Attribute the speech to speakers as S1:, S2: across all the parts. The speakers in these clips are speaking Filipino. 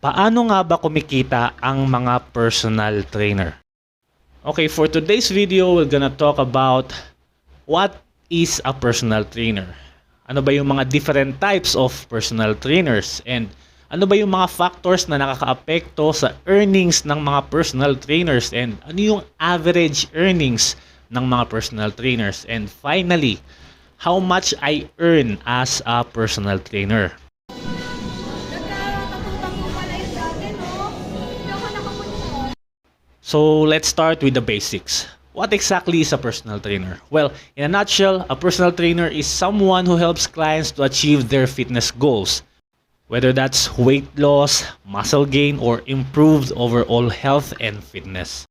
S1: Paano nga ba kumikita ang mga personal trainer? Okay, for today's video, we're gonna talk about what is a personal trainer. Ano ba yung mga different types of personal trainers? And ano ba yung mga factors na nakakaapekto sa earnings ng mga personal trainers? And ano yung average earnings ng mga personal trainers? And finally, how much I earn as a personal trainer? So let's start with the basics. What exactly is a personal trainer? Well, in a nutshell, a personal trainer is someone who helps clients to achieve their fitness goals. Whether that's weight loss, muscle gain, or improved overall health and fitness.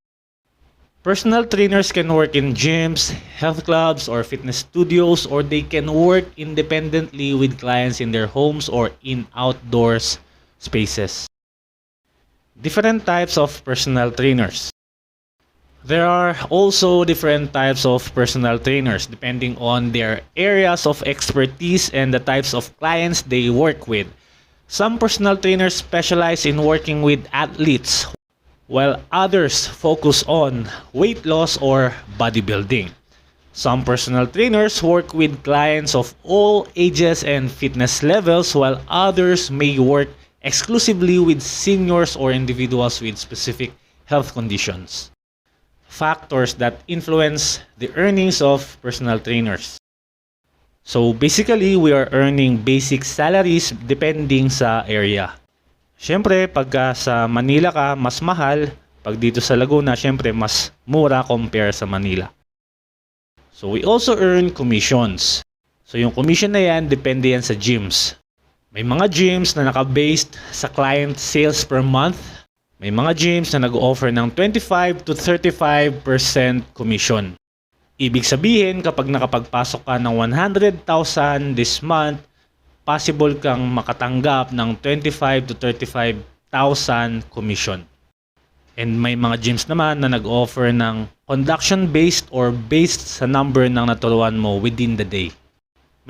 S1: Personal trainers can work in gyms, health clubs, or fitness studios, or they can work independently with clients in their homes or in outdoors spaces. Different types of personal trainers. There are also different types of personal trainers depending on their areas of expertise and the types of clients they work with. Some personal trainers specialize in working with athletes, while others focus on weight loss or bodybuilding. Some personal trainers work with clients of all ages and fitness levels, while others may work exclusively with seniors or individuals with specific health conditions. Factors that influence the earnings of personal trainers. So basically, we are earning basic salaries depending sa area. Siyempre, pagka sa Manila ka, mas mahal. Pag dito sa Laguna, siyempre, mas mura compare sa Manila. So we also earn commissions. So yung commission na yan, depende yan sa gyms. May mga gyms na naka-based sa client sales per month. May mga gyms na nag-offer ng 25 to 35% commission. Ibig sabihin, kapag nakapagpasok ka ng 100,000 this month, possible kang makatanggap ng 25 to 35,000 commission. And may mga gyms naman na nag-offer ng conduction-based or based sa number ng naturuan mo within the day.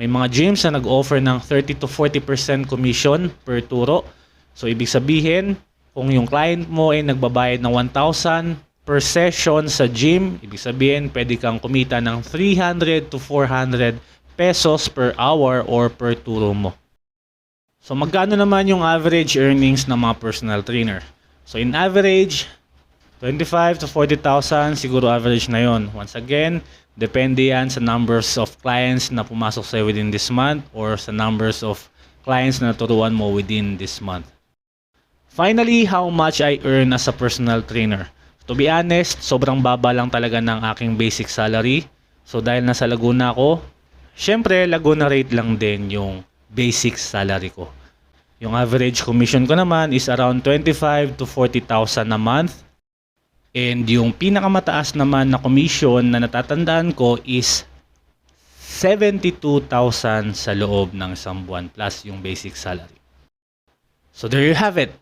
S1: May mga gyms na nag-offer ng 30 to 40% commission per turo. So, ibig sabihin, kung yung client mo ay nagbabayad ng 1,000 per session sa gym, ibig sabihin, pwede kang kumita ng 300 to 400 pesos per hour or per turo mo. So, magkano naman yung average earnings ng mga personal trainer? So, in average, 25 to 40,000, siguro average na yon. Once again, depende yan sa numbers of clients na pumasok sa'yo within this month or sa numbers of clients na naturuan mo within this month. Finally, how much I earn as a personal trainer. To be honest, sobrang baba lang talaga ng aking basic salary. So dahil nasa Laguna ako, syempre Laguna rate lang din yung basic salary ko. Yung average commission ko naman is around 25 to 40,000 a month. And yung pinakamataas naman na commission na natatandaan ko is 72,000 sa loob ng isang buwan plus yung basic salary. So there you have it.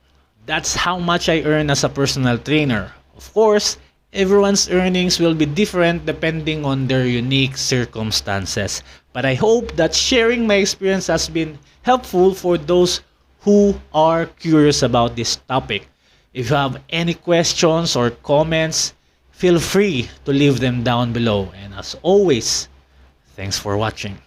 S1: That's how much I earn as a personal trainer. Of course, everyone's earnings will be different depending on their unique circumstances. But I hope that sharing my experience has been helpful for those who are curious about this topic. If you have any questions or comments, feel free to leave them down below. And as always, thanks for watching.